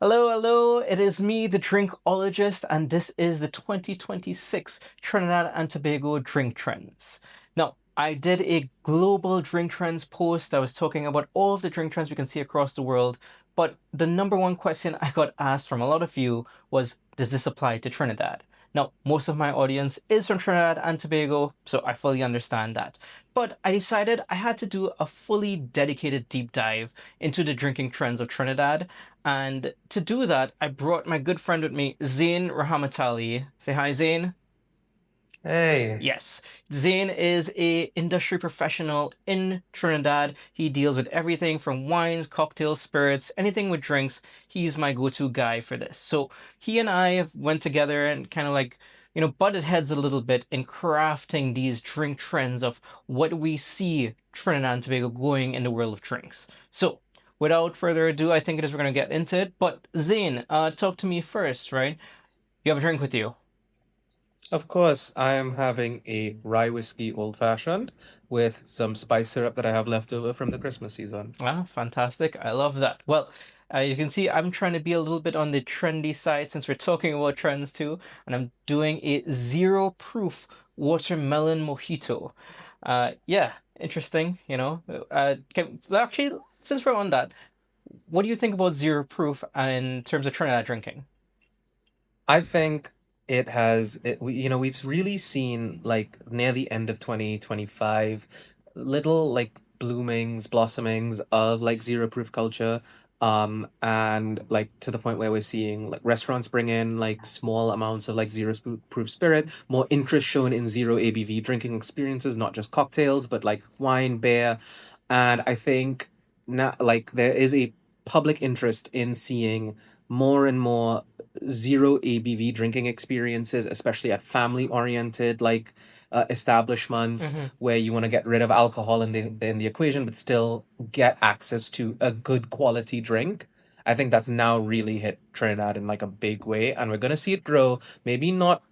Hello, hello. It is me, the Drinkologist, and this is the 2026 Trinidad and Tobago Drink Trends. Now, I did a global drink trends post. I was talking about all of the drink trends we can see across the world, but the number one question I got asked from a lot of you was, does this apply to Trinidad? Now, most of my audience is from Trinidad and Tobago, so I fully understand that. But I decided I had to do a fully dedicated deep dive into the drinking trends of Trinidad, and to do that, I brought my good friend with me, Zane Rahamatali. Say hi, Zane. Hey, Yes, Zane is a industry professional in Trinidad. He deals with everything from wines, cocktails, spirits, anything with drinks. He's my go-to guy for this. So he and I have went together and kind of butted heads a little bit in crafting these drink trends of what we see Trinidad and Tobago going in the world of drinks. So without further ado, I think it is we're gonna get into it. But Zane, talk to me first, right? You have a drink with you. of course, I am having a rye whiskey old fashioned with some spice syrup that I have left over from the Christmas season. Ah, fantastic. I love that. Well, you can see I'm trying to be a little bit on the trendy side since we're talking about trends too, and I'm doing a zero proof watermelon mojito. Yeah, interesting, you know. Well, actually, since we're on that, what do you think about zero proof in terms of Trinidad drinking? I think we've really seen like near the end of 2025 little like bloomings, blossomings of like zero proof culture. And like to the point where we're seeing like restaurants bring in like small amounts of like proof spirit, more interest shown in zero ABV drinking experiences, not just cocktails, but like wine, beer. And I think now like there is a public interest in seeing more and more zero ABV drinking experiences, especially at family oriented establishments Hmm. where you want to get rid of alcohol in the equation, but still get access to a good quality drink. I think that's now really hit Trinidad in like a big way, and we're gonna see it grow. Maybe not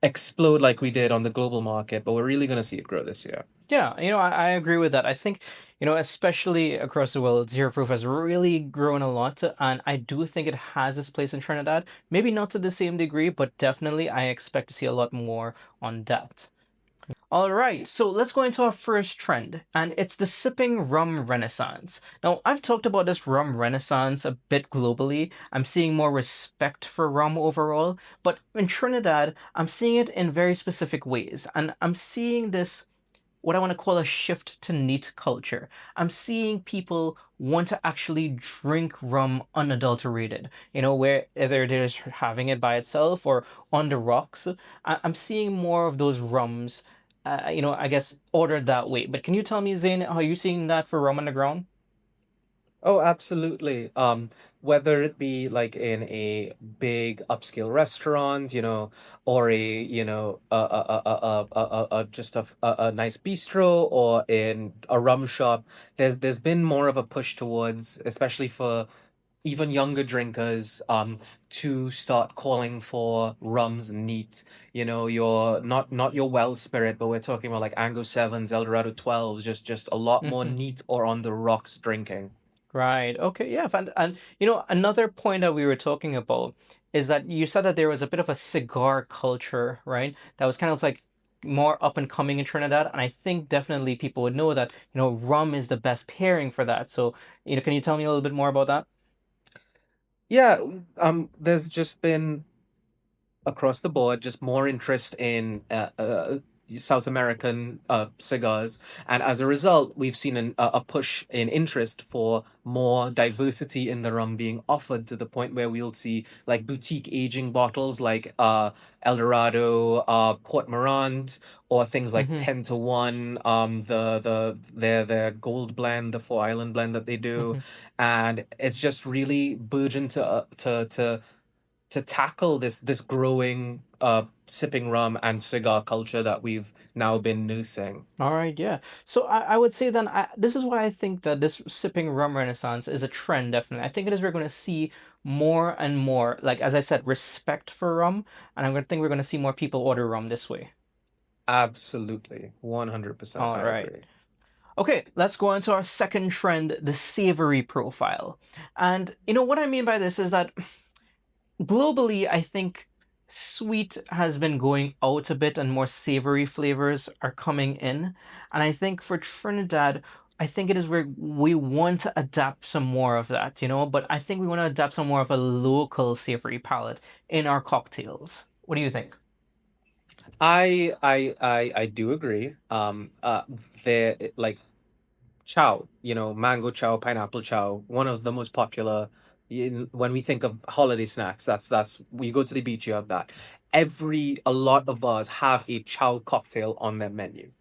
explode like we did on the global market, but we're really gonna see it grow this year. Yeah, I agree with that. I think, especially across the world, Zero Proof has really grown a lot, and I do think it has its place in Trinidad. Maybe not to the same degree, but definitely I expect to see a lot more on that. All right, so let's go into our first trend, and it's the sipping rum renaissance. Now, I've talked about this rum renaissance a bit globally. I'm seeing more respect for rum overall, but in Trinidad, I'm seeing it in very specific ways, and I'm seeing this what I want to call a shift to neat culture. I'm seeing people want to actually drink rum unadulterated, where either they're just having it by itself or on the rocks. I'm seeing more of those rums, I guess ordered that way. But can you tell me, Zane, how you seeing that for rum on the ground? Oh, absolutely. Whether it be like in a big upscale restaurant, or just a nice bistro, or in a rum shop, there's been more of a push towards, especially for even younger drinkers, to start calling for rums neat. Your not your well spirit, but we're talking about like Anglo Sevens, Eldorado 12s, just a lot more Hmm. neat or on the rocks drinking. Right. Okay. Yeah. And another point that we were talking about is that you said that there was a bit of a cigar culture, right? That was kind of like more up and coming in Trinidad, and I think definitely people would know that, rum is the best pairing for that. So, can you tell me a little bit more about that? Yeah, there's just been across the board just more interest in South American cigars, and as a result, we've seen a push in interest for more diversity in the rum being offered to the point where we'll see like boutique aging bottles like Eldorado, Port Morant, or things like Mm-hmm. 10 to 1, their gold blend, the Four Island blend that they do, Mm-hmm. and it's just really burgeoned to tackle this growing sipping rum and cigar culture that we've now been noosing. All right, yeah. So I would say then this is why I think that this sipping rum renaissance is a trend, definitely. I think it is we're going to see more and more, like as I said, respect for rum, and I'm going to think we're going to see more people order rum this way. Absolutely. 100%. All I right. agree. Okay, let's go on to our second trend, the savory profile. And what I mean by this is that globally, I think sweet has been going out a bit and more savory flavors are coming in. And I think for Trinidad, I think it is where we want to adapt some more of that, but I think we want to adapt some more of a local savory palette in our cocktails. What do you think? I do agree. There like chow, mango chow, pineapple chow, one of the most popular when we think of holiday snacks. That's we go to the beach, you have that. A lot of bars have a chow cocktail on their menu.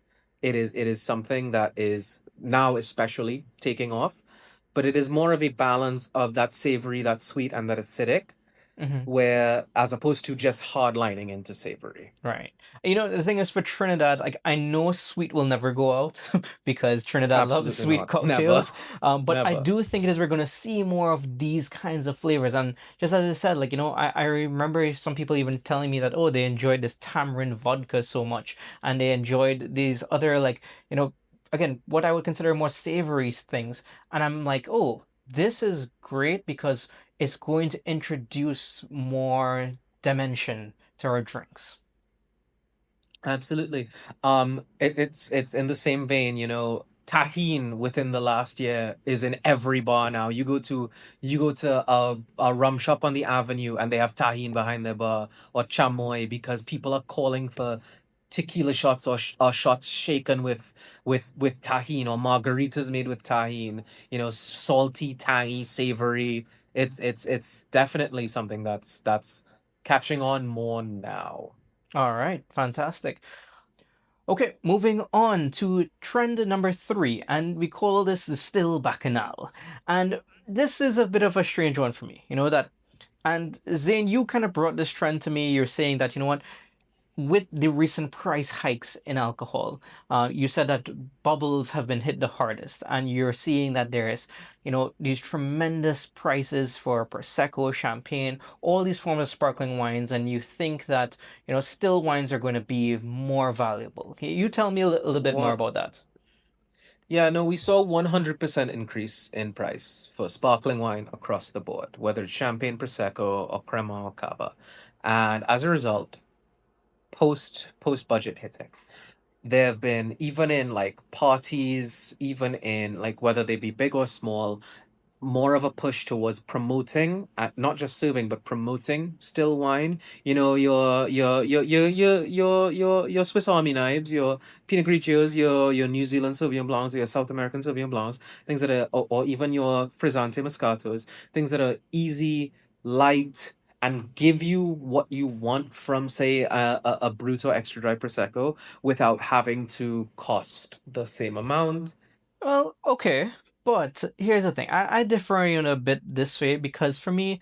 It is something that is now especially taking off, but it is more of a balance of that savory, that sweet, and that acidic, Mhm. where as opposed to just hardlining into savory. Right. The thing is for Trinidad, like I know sweet will never go out because Trinidad loves Absolutely sweet not. Never. cocktails. But I Never. do think it is we're going to see more of these kinds of flavors. And just as I said, like, I remember some people even telling me that, oh, they enjoyed this tamarind vodka so much and they enjoyed these other, like, again, what I would consider more savory things. And I'm like, oh, this is great because it's going to introduce more dimension to our drinks. Absolutely. It's in the same vein, Tajin within the last year is in every bar now. You go to a rum shop on the avenue and they have Tajin behind their bar, or chamoy, because people are calling for tequila shots, or shots shaken with Tajin, or margaritas made with Tajin. Salty, tangy, savory. It's definitely something that's catching on more now. All right, fantastic. Okay, moving on to trend number three, and we call this the still bacchanal. And this is a bit of a strange one for me, that. And Zane, you kind of brought this trend to me. You're saying that, what, with the recent price hikes in alcohol, you said that bubbles have been hit the hardest, and you're seeing that there is, these tremendous prices for prosecco, champagne, all these forms of sparkling wines, and you think that still wines are going to be more valuable. Can you tell me a little bit more What about that? Yeah, no, we saw 100% increase in price for sparkling wine across the board, whether it's champagne, prosecco, or crema or cava. And as a result, post budget hitting, there have been, even in like parties, even in like whether they be big or small, more of a push towards promoting, not just serving, but promoting still wine. Your Swiss Army knives, your Pinot Grigios, your New Zealand Sauvignon Blancs, your South American Sauvignon Blancs, things that are, or even your Frizzante Moscatos, things that are easy, light, and give you what you want from, say, a Brut or extra dry Prosecco without having to cost the same amount. Well, okay, but here's the thing. I differ in a bit this way because for me,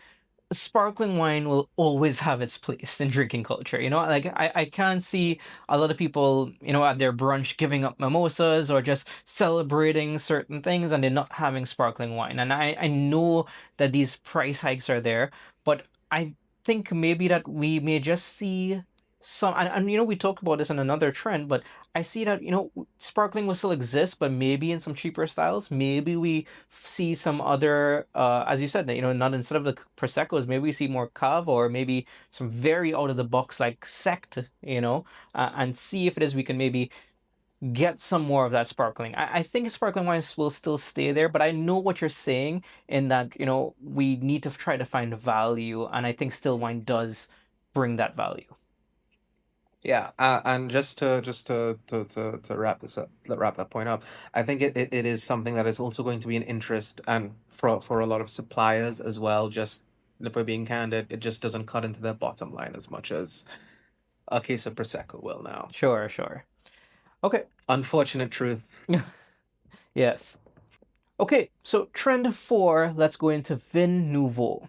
sparkling wine will always have its place in drinking culture. Like I can't see a lot of people, at their brunch giving up mimosas or just celebrating certain things and they're not having sparkling wine. And I know that these price hikes are there, but I think maybe that we may just see some, and we talked about this in another trend, but I see that, sparkling will still exist, but maybe in some cheaper styles. Maybe we see some other, as you said, not instead of the proseccos, maybe we see more cava or maybe some very out of the box like sect, and see if it is we can maybe get some more of that sparkling. I think sparkling wines will still stay there, but I know what you're saying in that we need to try to find value, and I think still wine does bring that value. Yeah, and just to wrap this up, wrap that point up, I think it is something that is also going to be an interest, and for a lot of suppliers as well. Just if we're being candid, it just doesn't cut into their bottom line as much as a case of Prosecco will now. Sure, sure. Okay. Unfortunate truth. Yes. Okay, so trend four, let's go into Vin Nouveau.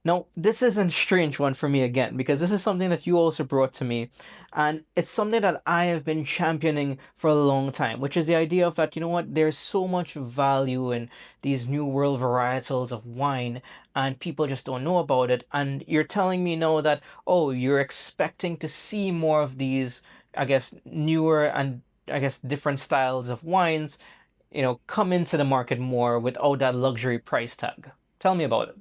Now, this is a strange one for me again, because this is something that you also brought to me, and it's something that I have been championing for a long time, which is the idea of that, what, there's so much value in these new world varietals of wine, and people just don't know about it. And you're telling me now that, oh, you're expecting to see more of these, I guess, newer and I guess different styles of wines come into the market more without that luxury price tag? Tell me about it.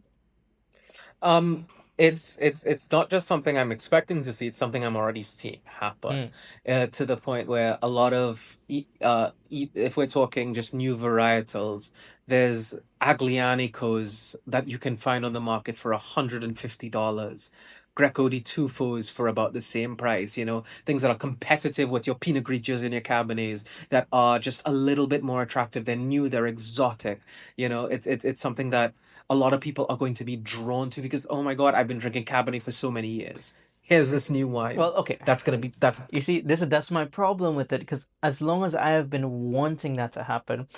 Um, it's not just something I'm expecting to see, it's something I'm already seeing happen. Mm. To the point where a lot of if we're talking just new varietals, there's Aglianicos that you can find on the market for $150. Greco di Tufos for about the same price, things that are competitive with your Pinot Grigios and your Cabernets that are just a little bit more attractive. They're new, they're exotic. It's something that a lot of people are going to be drawn to because oh my god, I've been drinking Cabernet for so many years. Here's this new wine. Well, okay. That's gonna be that's You see, that's my problem with it because as long as I have been wanting that to happen,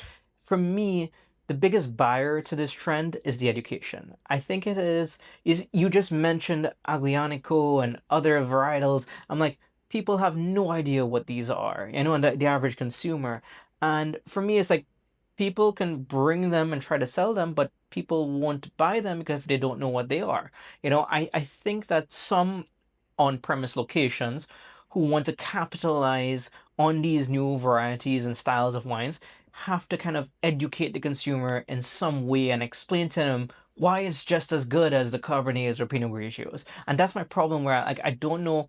for me, the biggest barrier to this trend is the education. I think it is you just mentioned Aglianico and other varietals. I'm like, people have no idea what these are, and the average consumer. And for me, it's like people can bring them and try to sell them, but people won't buy them because they don't know what they are. I think that some on-premise locations who want to capitalize on these new varieties and styles of wines have to kind of educate the consumer in some way and explain to them why it's just as good as the Cabernets or Pinot Grigios. And that's my problem where like I don't know,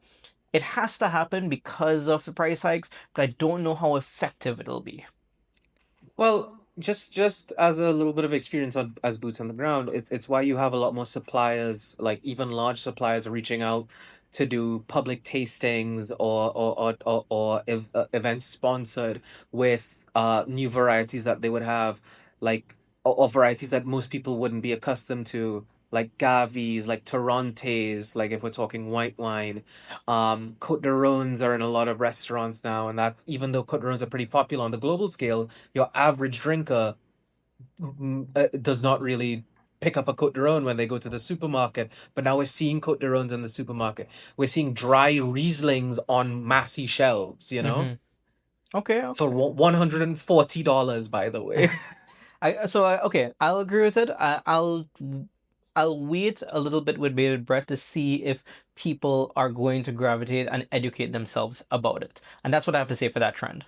it has to happen because of the price hikes, but I don't know how effective it'll be. Well, just as a little bit of experience on as boots on the ground, it's why you have a lot more suppliers, like even large suppliers, reaching out to do public tastings or events sponsored with new varieties that they would have, like or varieties that most people wouldn't be accustomed to, like Gavis, like Torrontes, like if we're talking white wine. Cote de Rones are in a lot of restaurants now, and that even though Cote de Rones are pretty popular on the global scale, your average drinker does not really pick up a Cote de Rone when they go to the supermarket. But now we're seeing Cote de Rones in the supermarket. We're seeing dry Rieslings on massy shelves, Mm-hmm. Okay, for okay. $140, by the way. Okay, I'll agree with it. I'll wait a little bit with bated breath to see if people are going to gravitate and educate themselves about it. And that's what I have to say for that trend.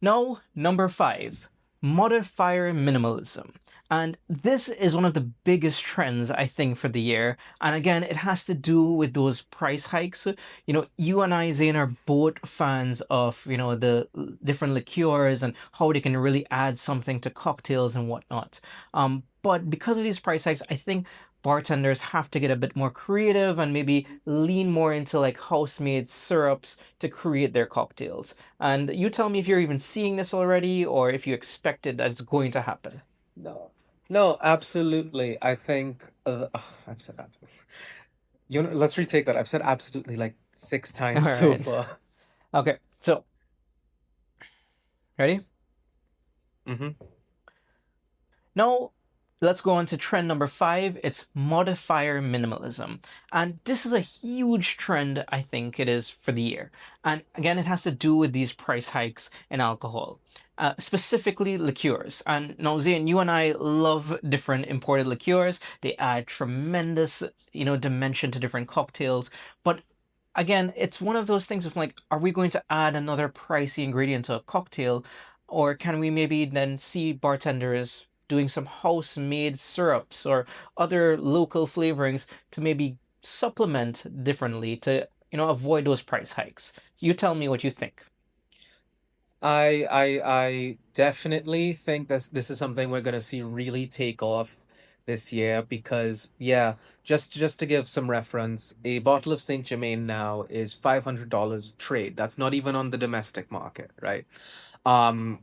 Now, number five, modifier minimalism. And this is one of the biggest trends, I think, for the year. And again, it has to do with those price hikes. You and I, Zane, are both fans of, the different liqueurs and how they can really add something to cocktails and whatnot. But because of these price hikes, I think bartenders have to get a bit more creative and maybe lean more into like house-made syrups to create their cocktails. And you tell me if you're even seeing this already or if you expected that it's going to happen. No, no, absolutely. I think I've said that. Let's retake that. I've said absolutely like six All times so right. far. Okay. So, ready? Hmm. Now, let's go on to trend number five. It's modifier minimalism. And this is a huge trend, I think it is for the year. And again, it has to do with these price hikes in alcohol, specifically liqueurs. And now, Zane, you and I love different imported liqueurs. They add tremendous, dimension to different cocktails. But again, it's one of those things of like, are we going to add another pricey ingredient to a cocktail? Or can we maybe then see bartenders doing some house-made syrups or other local flavorings to maybe supplement differently to, avoid those price hikes? You tell me what you think. I definitely think this is something we're gonna see really take off this year because yeah, just to give some reference, a bottle of Saint Germain now is $500 trade. That's not even on the domestic market, right? Um,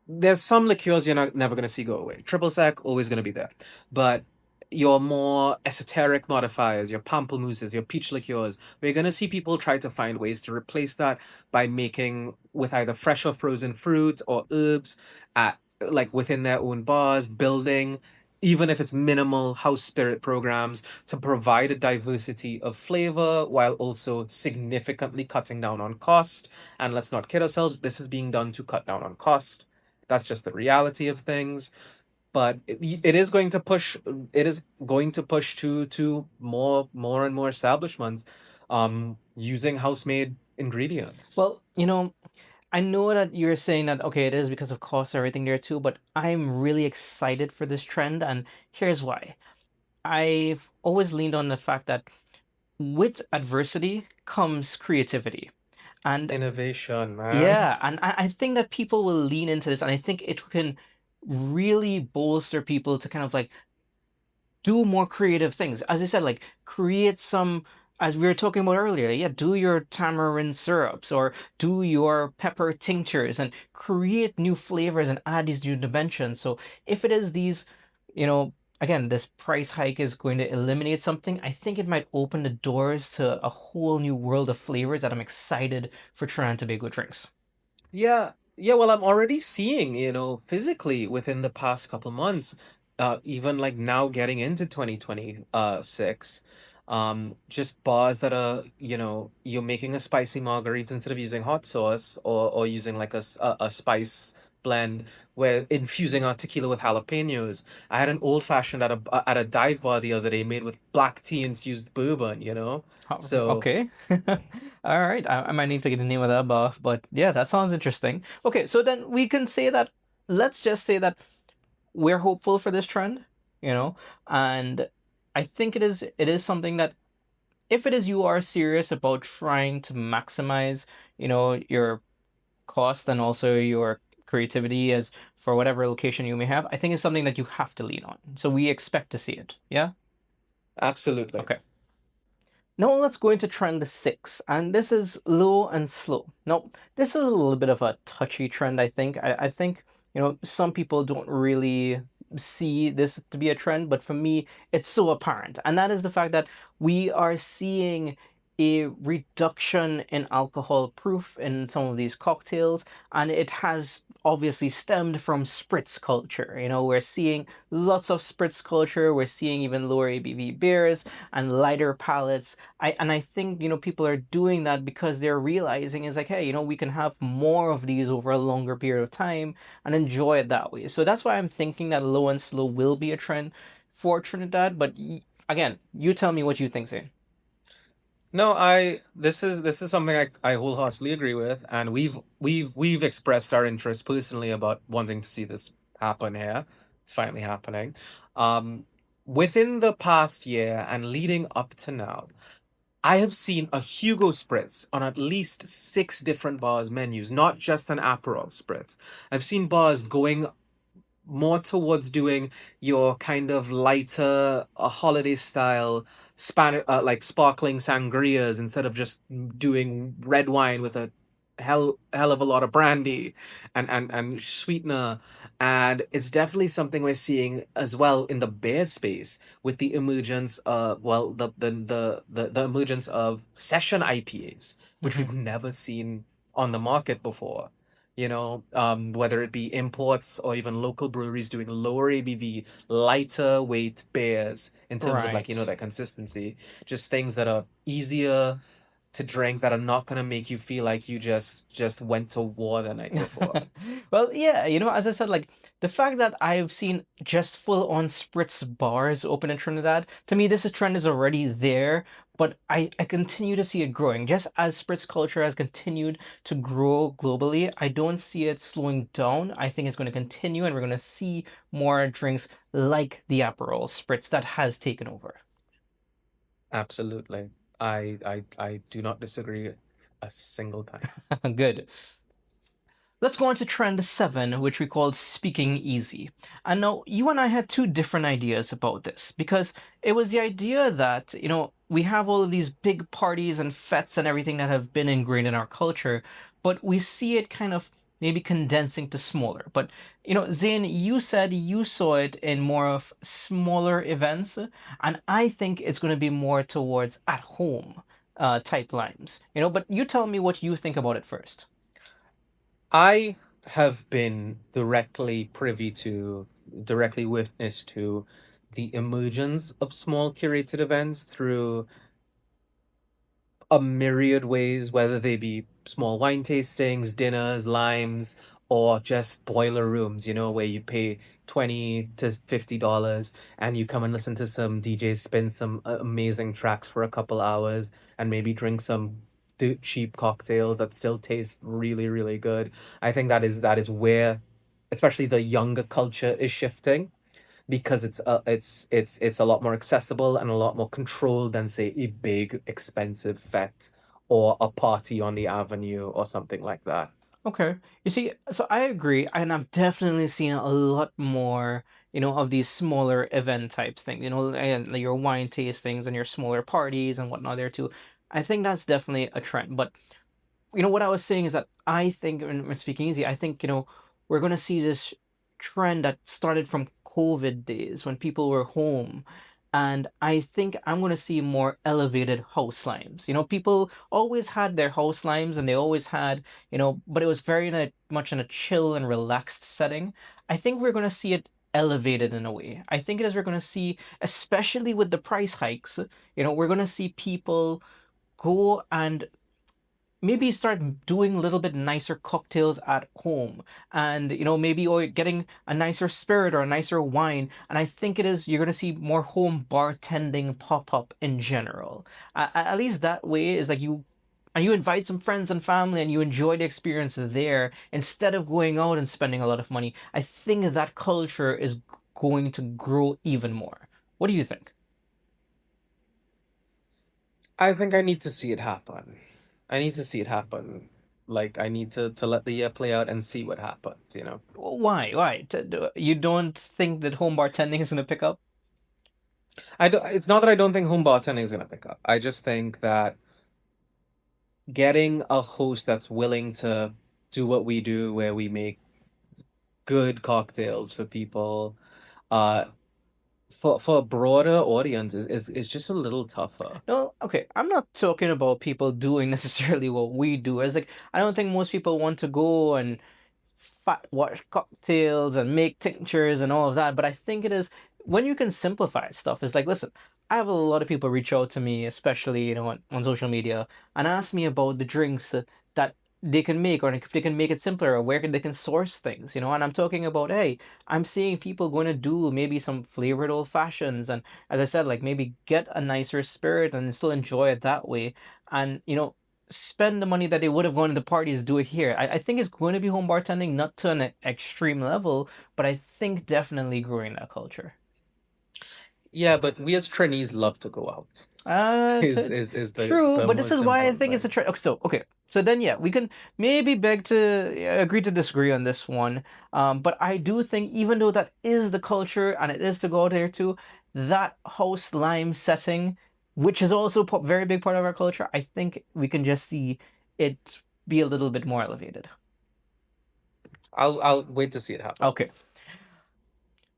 there's some liqueurs you're not never gonna see go away. Triple sec always gonna be there, but your more esoteric modifiers, your pamplemousses, your peach liqueurs, we're gonna see people try to find ways to replace that by making with either fresh or frozen fruit or herbs at like within their own bars, building even if it's minimal house spirit programs to provide a diversity of flavor while also significantly cutting down on cost. And let's not kid ourselves, this is being done to cut down on cost. That's just the reality of things. But it is going to push. It is going to push to more and more establishments, using house made ingredients. Well, I know that you're saying that okay, it is because of cost and everything there too, but I'm really excited for this trend, and here's why. I've always leaned on the fact that with adversity comes creativity. And Innovation, man. yeah, and I think that people will lean into this, and I think it can really bolster people to kind of like do more creative things. As I said, like create some, as we were talking about earlier, yeah, do your tamarind syrups or do your pepper tinctures and create new flavors and add these new dimensions. So if it is these, you know, again, this price hike is going to eliminate something, I think it might open the doors to a whole new world of flavors that I'm excited for Trinidad and Tobago drinks. Yeah, yeah, well, I'm already seeing, physically within the past couple months, even like now getting into 2026, just bars that are, you're making a spicy margarita instead of using hot sauce or using like a spice blend where infusing our tequila with jalapenos. I had an old fashioned at a dive bar the other day made with black tea infused bourbon. Oh, So okay. All right. I might need to get the name of that buff, but yeah, that sounds interesting. Okay, so then we can say that, let's just say that we're hopeful for this trend, you know, and I think it is something that if it is you are serious about trying to maximize, your cost and also your creativity as for whatever location you may have, I think it's something that you have to lean on. So we expect to see it. Yeah? absolutely. Okay. Now let's go into trend six, and this is low and slow. Now, this is a little bit of a touchy trend, I think. I think, some people don't really see this to be a trend, but for me, it's so apparent. And that is the fact that we are seeing a reduction in alcohol proof in some of these cocktails, and it has obviously stemmed from spritz culture. We're seeing lots of spritz culture, we're seeing even lower ABV beers and lighter palettes. I think people are doing that because they're realizing is like, hey, we can have more of these over a longer period of time and enjoy it that way. So that's why I'm thinking that low and slow will be a trend for Trinidad. But again, you tell me what you think, Zane. No, this is something I wholeheartedly agree with, and we've expressed our interest personally about wanting to see this happen here. It's finally happening. Um, Within the past year and leading up to now, I have seen a Hugo Spritz on at least six different bars menus, not just an Aperol Spritz. I've seen bars going more towards doing your kind of lighter, holiday style like sparkling sangrias instead of just doing red wine with a hell of a lot of brandy and sweetener. And it's definitely something we're seeing as well in the beer space with the emergence of, well, the emergence of session IPAs, which Mhm. we've never seen on the market before. Whether it be imports or even local breweries doing lower ABV, lighter weight beers in terms of, like, Right. their consistency, just things that are easier to drink that are not gonna make you feel like you just went to war the night before. Well, yeah, as I said, like the fact that I've seen just full on spritz bars open in Trinidad, to me, this trend is already there, but I continue to see it growing. Just as spritz culture has continued to grow globally, I don't see it slowing down. I think it's going to continue, and we're going to see more drinks like the Aperol spritz that has taken over. Absolutely. I do not disagree a single time. Good. Let's go on to trend seven, which we called speaking easy. And now you and I had two different ideas about this because it was the idea that, we have all of these big parties and fetes and everything that have been ingrained in our culture, but we see it kind of maybe condensing to smaller. But, Zane, you said you saw it in more of smaller events, and I think it's going to be more towards at home type lines, but you tell me what you think about it first. I have been directly witness to the emergence of small curated events through a myriad ways, whether they be small wine tastings, dinners, limes, or just boiler rooms, where you pay $20 to $50 and you come and listen to some DJs spin some amazing tracks for a couple hours and maybe drink some dirt cheap cocktails that still taste really, really good. I think that is where especially the younger culture is shifting because it's a lot more accessible and a lot more controlled than say a big expensive fete or a party on the avenue or something like that. Okay. You see, so I agree, and I've definitely seen a lot more, of these smaller event types things, and like your wine tastings and your smaller parties and whatnot there too. I think that's definitely a trend. But what I was saying is that I think, when speaking easy, I think, we're going to see this trend that started from COVID days when people were home. And I think I'm going to see more elevated house limes. People always had their house limes and they always had, but it was very much in a chill and relaxed setting. I think we're going to see it elevated in a way. I think it is we're going to see, especially with the price hikes, we're going to see people go and maybe start doing a little bit nicer cocktails at home, and maybe or getting a nicer spirit or a nicer wine. And I think it is you're going to see more home bartending pop up in general. At least that way is like you invite some friends and family and you enjoy the experience there instead of going out and spending a lot of money. I think that culture is going to grow even more. What do you think? I think I need to see it happen. I need to see it happen. Like I need to let the year play out and see what happens, you know. Why you don't think that home bartending is going to pick up? I don't, it's not that I don't think home bartending is gonna pick up. I just think that getting a host that's willing to do what we do, where we make good cocktails for people, uh, for a broader audience is just a little tougher. No, okay. I'm not talking about people doing necessarily what we do. As like, I don't think most people want to go and watch cocktails and make tinctures and all of that. But I think it is when you can simplify stuff. It's like, listen, I have a lot of people reach out to me, especially on social media, and ask me about the drinks that they can make, or if they can make it simpler, or they can source things. And I'm talking about, hey, I'm seeing people going to do maybe some flavored old fashions, and as I said, like maybe get a nicer spirit and still enjoy it that way, and spend the money that they would have gone to the parties, do it here. I think it's going to be home bartending, not to an extreme level, but I think definitely growing that culture. Yeah, but we as trainees love to go out. Is True, the but this is most why I important think it's a thing. trend. Okay. So then, yeah, we can maybe beg to agree to disagree on this one. But I do think, even though that is the culture and it is to go there too, that house lime setting, which is also a very big part of our culture, I think we can just see it be a little bit more elevated. I'll wait to see it happen. Okay.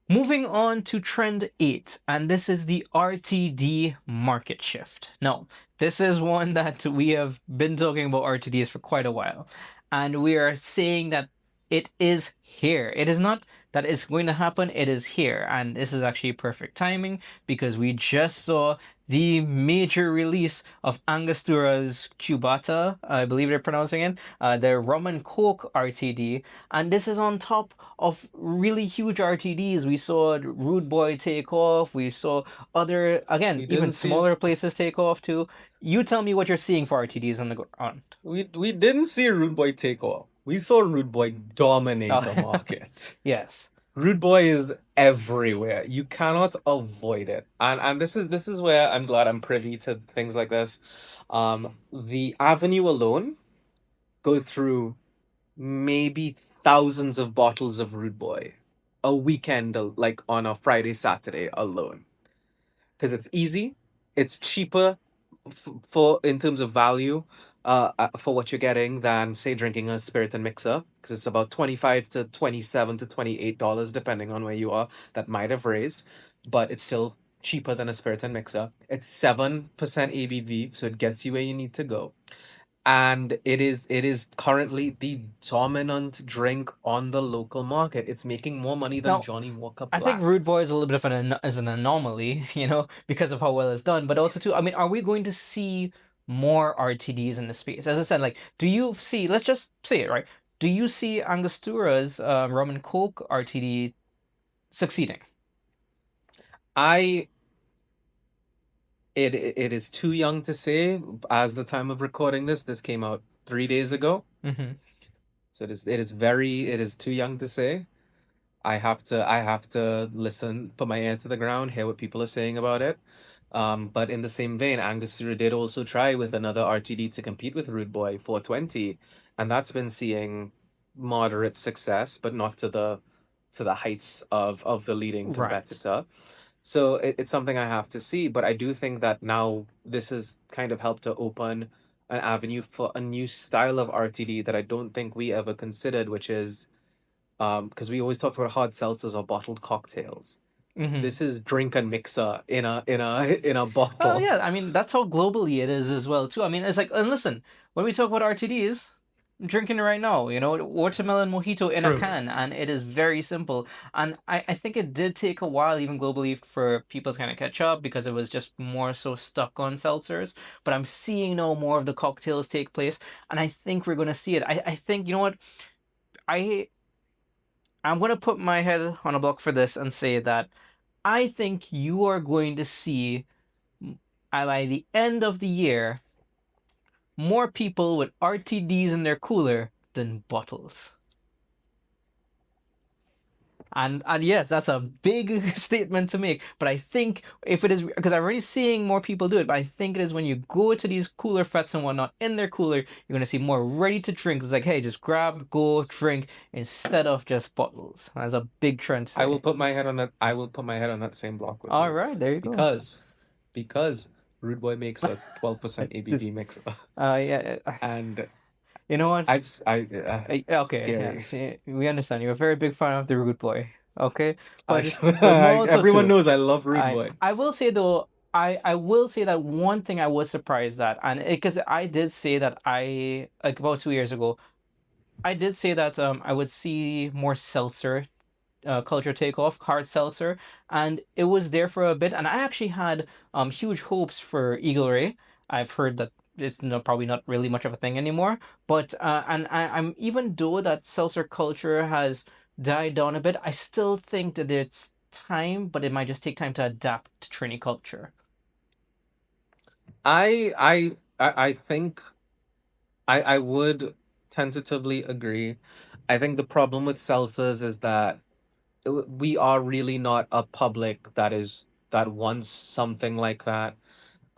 Moving on to trend 8, and this is the RTD market shift. Now, this is one that we have been talking about RTDs for quite a while, and we are saying that it is here. It is not that it's going to happen, it is here. And this is actually perfect timing because we just saw the major release of Angostura's Cubata, I believe they're pronouncing it, the rum and coke RTD, and this is on top of really huge RTDs. We saw Rude Boy take off. We saw other, again, We even didn't see smaller places take off too. You tell me what you're seeing for RTDs on the ground. we didn't see Rude Boy take off. We saw Rude Boy dominate Oh, the market. yes. Rude Boy is everywhere. You cannot avoid it. And this is where I'm glad I'm privy to things like this. The Avenue alone goes through maybe thousands of bottles of Rude Boy a weekend, like on a Friday, Saturday alone. Because it's easy, it's cheaper for in terms of value, for what you're getting than say drinking a spirit and mixer. Because it's about 25 to 27 to $28 depending on where you are. That might have raised, but it's still cheaper than a spirit and mixer. It's 7% ABV, so it gets you where you need to go, and it is currently the dominant drink on the local market. It's making more money than Now, Johnny Walker I think Black. Rude Boy is a little bit of an anomaly, because of how well it's done. But also too, I mean, are we going to see more RTDs in the space? As I said, like, do you see? Let's just say it right. Do you see Angostura's rum and coke RTD succeeding? I It is too young to say. As the time of recording this, this came out 3 days ago. Hmm. So it is too young to say. I have to listen, put my ear to the ground, hear what people are saying about it. But in the same vein, Angostura did also try with another RTD to compete with Rude Boy 420, and that's been seeing moderate success, but not to the heights of the leading Right. competitor. So it's something I have to see, but I do think that now this has kind of helped to open an avenue for a new style of RTD that I don't think we ever considered, which is because we always talked about hard seltzers or bottled cocktails. Hmm. This is drink and mixer in a in a Well, bottle. yeah, I mean that's how globally it is as well too. I mean, it's like, and listen, when we talk about RTDs, I'm drinking it right now, watermelon mojito in a True. can, and it is very simple. And I think it did take a while, even globally, for people to kind of catch up because it was just more so stuck on seltzers. But I'm seeing now more of the cocktails take place, and I think we're gonna see it. I think, you know what, I I'm gonna put my head on a block for this and say that I think you are going to see by the end of the year more people with RTDs in their cooler than bottles. And yes, that's a big statement to make. But I think if it is, because I'm already seeing more people do it, but I think it is when you go to these cooler fets and whatnot in their cooler, you're gonna see more ready to drink. It's like, hey, just grab, go, drink instead of just bottles. That's a big trend to I will say. put my head on that. I will put my head on that same block with All you, right, there you go. because because Rude Boy makes a 12% This, ABV mixer, yeah, and you know what? Okay, scary. yes, we understand. You're a very big fan of the Rude Boy. Okay, I, but also everyone too, knows I love Rude I Boy. I will say though, I will say that one thing I was surprised at, and because I did say that I like about 2 years ago, I did say that I would see more seltzer culture takeoff, hard seltzer, and it was there for a bit. And I actually had huge hopes for Eagle Ray. I've heard that it's probably not really much of a thing anymore, but I'm even though that seltzer culture has died down a bit, I still think that it's time, but it might just take time to adapt to Trini culture. I think I would tentatively agree. I think the problem with seltzers is that we are really not a public that wants something like that.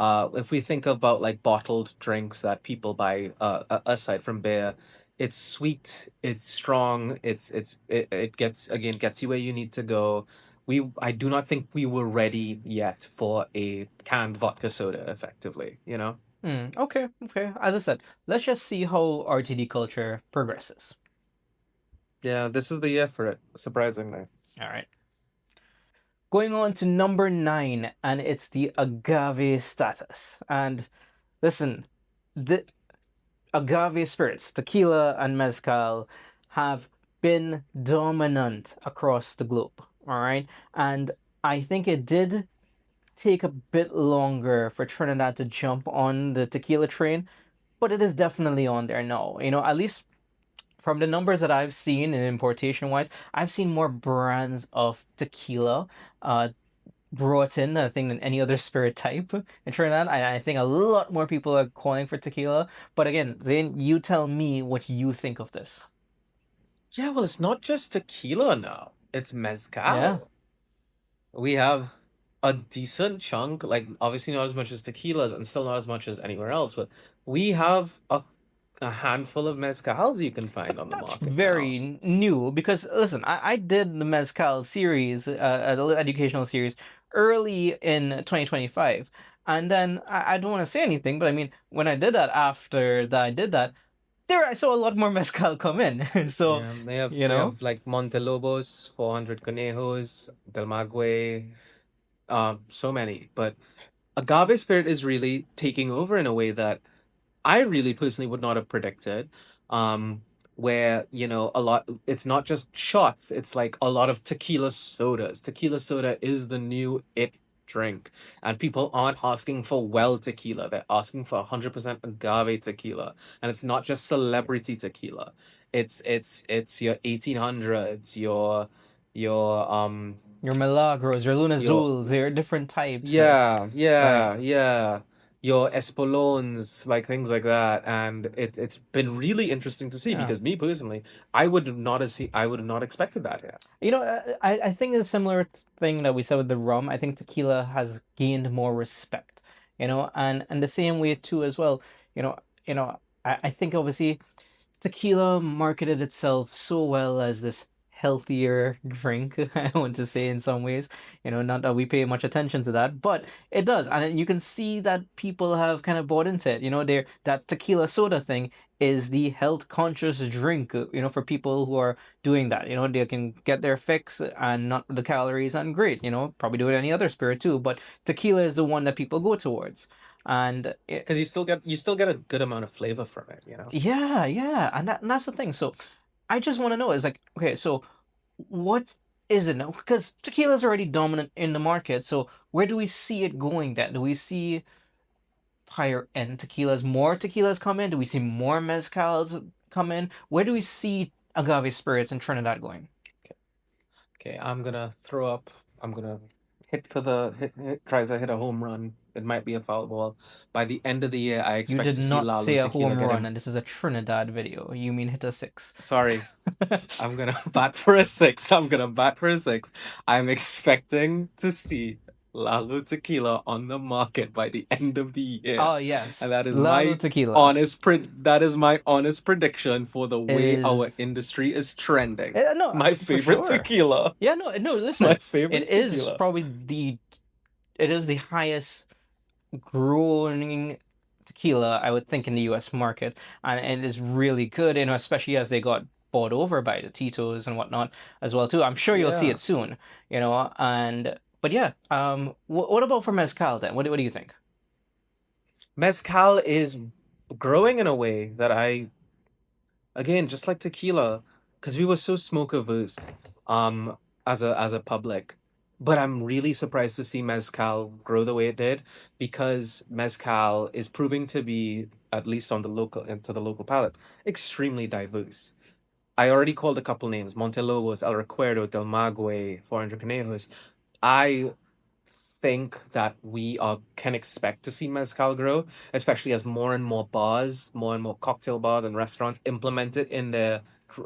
If we think about like bottled drinks that people buy, aside from beer, it's sweet, it's strong, it gets you where you need to go. I do not think we were ready yet for a canned vodka soda, effectively, you know? Okay, okay. As I said, let's just see how RTD culture progresses. Yeah, this is the year for it, surprisingly. All right. Going on to number nine, and it's the agave status. And listen, the agave spirits, tequila and mezcal, have been dominant across the globe. All right. And I think it did take a bit longer for Trinidad to jump on the tequila train, but it is definitely on there now. At least from the numbers that I've seen in importation wise, I've seen more brands of tequila uh, brought in, I think, than any other spirit type in Trinidad. I think a lot more people are calling for tequila. But again, Zane, you tell me what you think of this. Yeah, well, it's not just tequila now, it's Yeah. mezcal. We have a decent chunk, like obviously not as much as tequilas and still not as much as anywhere else, but we have a handful of mezcals you can But find on the that's market now. very new because listen, I did the Mezcal series, a little educational series, early in 2025. And then I don't want to say anything, but I mean, when I did that, after that I did that, there I saw a lot more Mezcal come in. So, Yeah, they have you we know? have like Montelobos, 400 Conejos, Del Maguey, so many. But agave spirit is really taking over in a way that I really personally would not have predicted. Um, where, a lot, it's not just shots, it's like a lot of tequila sodas. Tequila soda is the new it drink. And people aren't asking for well tequila, they're asking for 100% agave tequila. And it's not just celebrity tequila. It's your 1800s, your your Your Milagros, your Luna your Azules, they're different types. yeah, Right. yeah, yeah. Your Espolones, like things like that. And it's been really interesting to see Yeah. because me personally, I would not have seen I would have not expected that here. I think it's a similar thing that we said with the rum. I think tequila has gained more respect, and the same way too as well. You know, I think obviously tequila marketed itself so well as this healthier drink. I want to say in some ways, not that we pay much attention to that, but it does, and you can see that people have kind of bought into it. That tequila soda thing is the health conscious drink. For people who are doing that, they can get their fix and not the calories, and great. Probably do it any other spirit too, but tequila is the one that people go towards, and Because you still get a good amount of flavor from it, you know? yeah, yeah, and that's the thing. So I just want to know is like, okay, so what is it now? Because tequila is already dominant in the market. So where do we see it going then? Do we see higher end tequilas, more tequilas come in? Do we see more mezcals come in? Where do we see agave spirits in Trinidad going? Okay, I'm gonna throw up. I'm gonna hit for the tries to hit a home run. It might be a foul ball. By the end of the year, I You expect did to see not Lalo say a Tequila home get run, him. and this is a Trinidad video. You mean hit a six. Sorry, I'm gonna bat for a six. I'm gonna bat for a six. I'm expecting to see Lalo Tequila on the market by the end of the year, Oh and yes, Lalo Tequila. that is my honest prediction for the It way our is. industry is trending. No, My for favorite sure. tequila. Yeah, no, no. My Listen, it favorite is tequila. probably the highest growing tequila I would think in the U.S. market, and it is really good. Especially as they got bought over by the Tito's and whatnot as well too. I'm sure you'll see Yeah. it soon. And but yeah. What about for mezcal then? What do you think? Mezcal is growing in a way that again, just like tequila, because we were so smoke averse, as a public. But I'm really surprised to see mezcal grow the way it did, because mezcal is proving to be, at least on the local into the local palate, extremely diverse. I already called a couple names: Montelobos, El Recuerdo, Del Maguey, 400 Conejos. I think that we can expect to see mezcal grow, especially as more and more bars, more and more cocktail bars and restaurants implement it in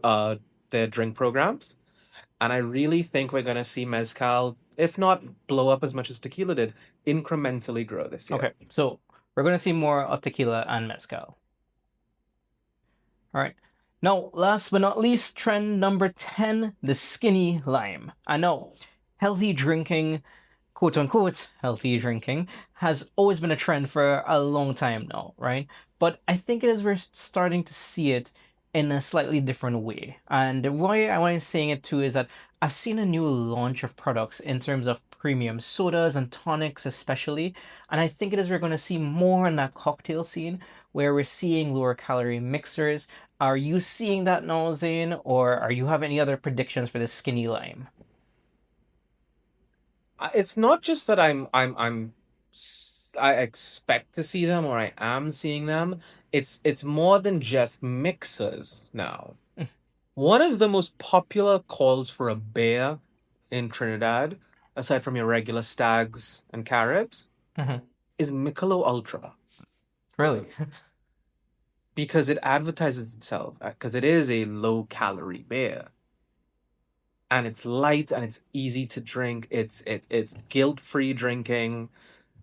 uh their drink programs. And I really think we're gonna see mezcal, if not blow up as much as tequila did, incrementally grow this year. Okay, so we're gonna see more of tequila and mezcal. All right. Now, last but not least, trend number 10, the skinny lime. I know, healthy drinking, quote unquote, healthy drinking, has always been a trend for a long time now, right? But I think it is we're starting to see it in a slightly different way. And the way I want to saying it too is that I've seen a new launch of products in terms of premium sodas and tonics, especially. And I think it is we're going to see more in that cocktail scene where we're seeing lower calorie mixers. Are you seeing that now, Zane, or are you have any other predictions for the skinny lime? It's not just that I expect to see them or I am seeing them. It's more than just mixers now. One of the most popular calls for a beer in Trinidad, aside from your regular Stags and Caribs, Mhm. is Michelob Ultra, Really? because it advertises itself because it is a low calorie beer, and it's light and it's easy to drink. It's guilt-free drinking.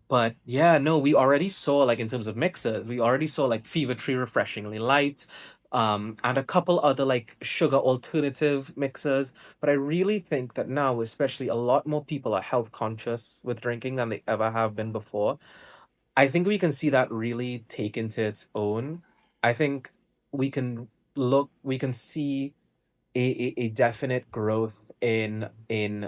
But yeah, no, we already saw, like, in terms of mixers, we already saw like Fever Tree Refreshingly Light, and a couple other like sugar alternative mixers. But I really think that now, especially, a lot more people are health conscious with drinking than they ever have been before. I think we can see that really take into its own. I think we can see a definite growth in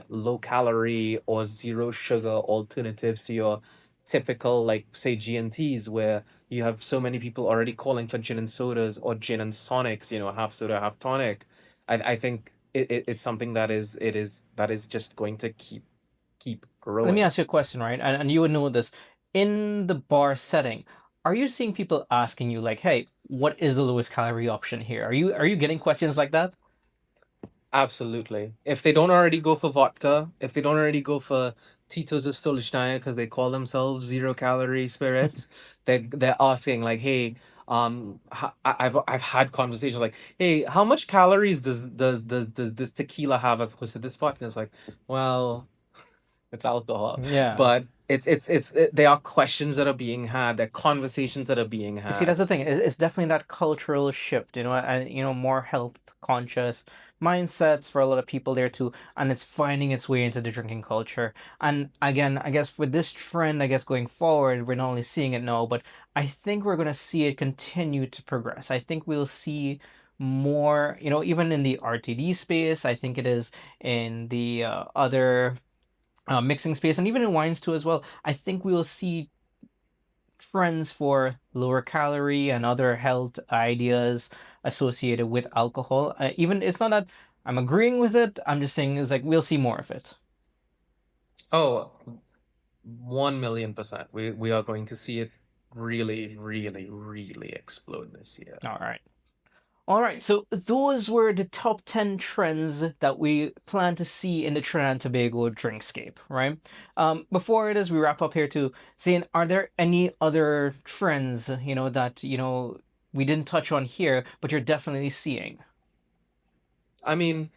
low calorie or zero sugar alternatives to your typical, like, say, G&Ts, where you have so many people already calling for gin and sodas or gin and tonics, half soda, half tonic. I think it's something that is just going to keep Let me growing. ask you a question, right? And you would know this. In the bar setting, are you seeing people asking you like, "Hey, what is the lowest calorie option here?" Are you getting questions like that? Absolutely. If they don't already go for vodka, if they don't already go for Tito's or Stolichnaya because they call themselves zero calorie spirits, they're asking like, hey, I've had conversations like, hey, how much calories does this tequila have as opposed to this vodka? And it's like, well, it's alcohol, Yeah. but they are questions that are being had, they're conversations that are being You see, that's had. the thing. It's definitely that cultural shift, and more health conscious mindsets for a lot of people there too, and it's finding its way into the drinking culture. And again, I guess with this trend, I guess going forward, we're not only seeing it now, but I think we're gonna see it continue to progress. I think we'll see more, even in the RTD space. I think it is in the other mixing space, and even in wines too as well. I think we will see trends for lower calorie and other health ideas associated with alcohol. Even it's not that I'm agreeing with it. I'm just saying it's like we'll see more of it. Oh, 1,000,000%. We are going to see it really, really, really explode this year. All right. All right, so those were the top 10 trends that we plan to see in the Trinidad and Tobago drinkscape, right? Before it is, we wrap up here too, saying, are there any other trends, that, we didn't touch on here, but you're definitely seeing? I mean,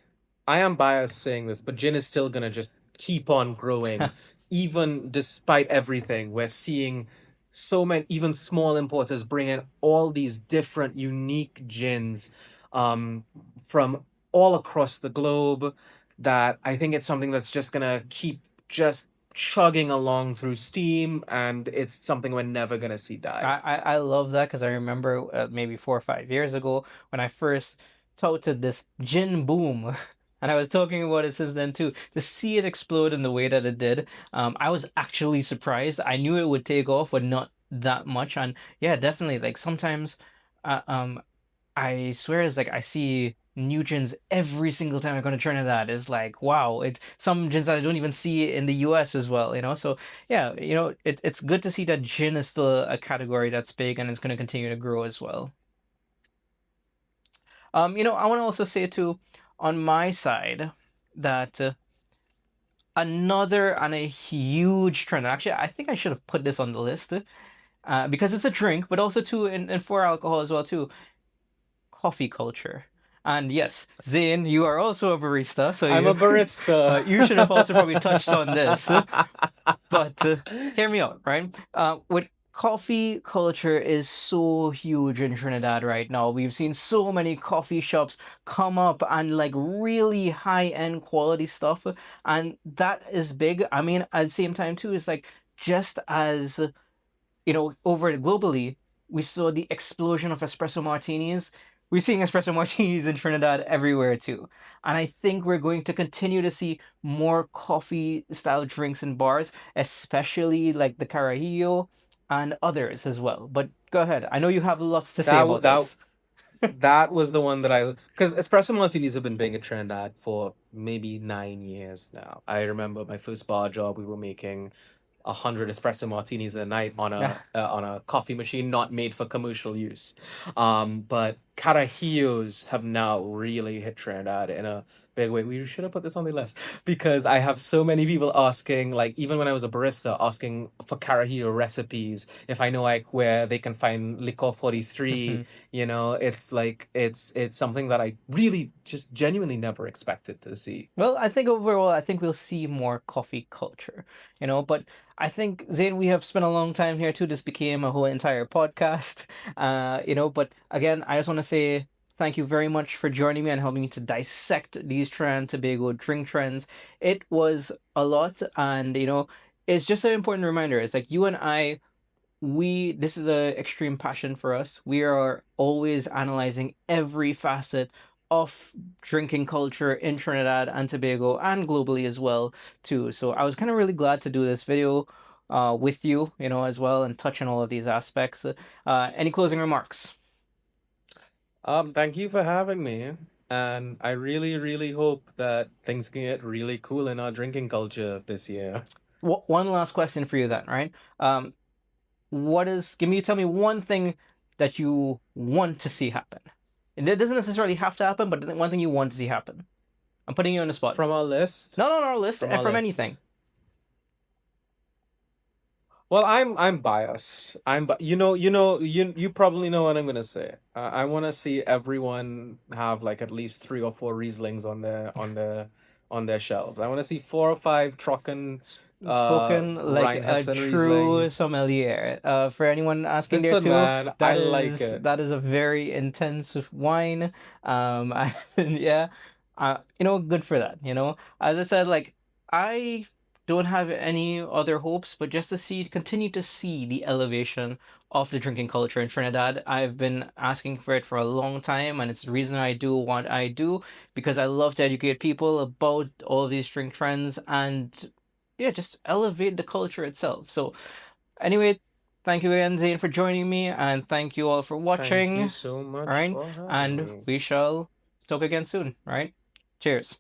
I am biased saying this, but gin is still gonna just keep on growing, even despite everything. We're seeing so many, even small importers bring in all these different, unique gins, um, from all across the globe. That I think it's something that's just gonna keep just chugging along through steam, and it's something we're never gonna see die. I love that because I remember maybe 4 or 5 years ago when I first touted this gin boom. And I was talking about it since then too. To see it explode in the way that it did, I was actually surprised. I knew it would take off, but not that much. And yeah, definitely. Like sometimes, uh, um, I swear it's like I see new gins every single time I go to Trinidad. It's like, wow, it's some gins that I don't even see in the US as well. So yeah, it's good to see that gin is still a category that's big and it's going to continue to grow as well. I want to also say too, on my side, that another and a huge trend. Actually, I think I should have put this on the list because it's a drink, but also too, and for alcohol as well too, coffee culture. And yes, Zane, you are also a barista, so I'm you a barista. you should have also probably touched on this. But hear me out, right? With coffee culture is so huge in Trinidad right now. We've seen so many coffee shops come up and like really high end quality stuff, and that is big. I mean, at the same time too, it's like just as over globally, we saw the explosion of espresso martinis. We're seeing espresso martinis in Trinidad everywhere too. And I think we're going to continue to see more coffee style drinks in bars, especially like the Carajillo and others as well. But go ahead. I know you have lots to say that about that this. That was the one that because espresso martinis have been big at Trinidad for maybe 9 years now. I remember my first bar job, we were making 100 espresso martinis a night on a coffee machine not made for commercial use. But Carajillos have now really hit Trinidad in a big way. We should have put this on the list because I have so many people asking, like even when I was a barista, asking for Carajillo recipes. If I know like where they can find Licor 43, it's like it's something that I really just genuinely never expected to see. Well, I think overall, I think we'll see more coffee culture, but I think, Zane, we have spent a long time here too. This became a whole entire podcast, but again, I just want to say thank you very much for joining me and helping me to dissect these Trinidad and Tobago drink trends. It was a lot, and, it's just an important reminder. It's like you and I, this is a extreme passion for us. We are always analyzing every facet of drinking culture in Trinidad and Tobago and globally as well too. So I was kind of really glad to do this video with you, as well, and touch on all of these aspects. Any closing remarks? Thank you for having me. And I really, really hope that things can get really cool in our drinking culture this year. One last question for you then, right? Tell me one thing that you want to see happen. And it doesn't necessarily have to happen, but one thing you want to see happen. I'm putting you on the spot. From our list. Not on our list, From our from list. anything. Well, I'm biased. You probably know what I'm gonna say. I want to see everyone have like at least three or four Rieslings on their shelves. I want to see four or five Trocken, Spoken like a Rheinhessen true Rieslings. sommelier. For anyone asking there Listen, too, man, I like it. that is a very intense wine. Yeah, good for that. As I said, like I don't have any other hopes, but just to continue to see the elevation of the drinking culture in Trinidad. I've been asking for it for a long time, and it's the reason I do what I do because I love to educate people about all of these drink trends and yeah, just elevate the culture itself. So, anyway, thank you again, Zane, for joining me, and thank you all for Thank watching. you so All much right, for having and me. we shall talk again soon. All right, cheers.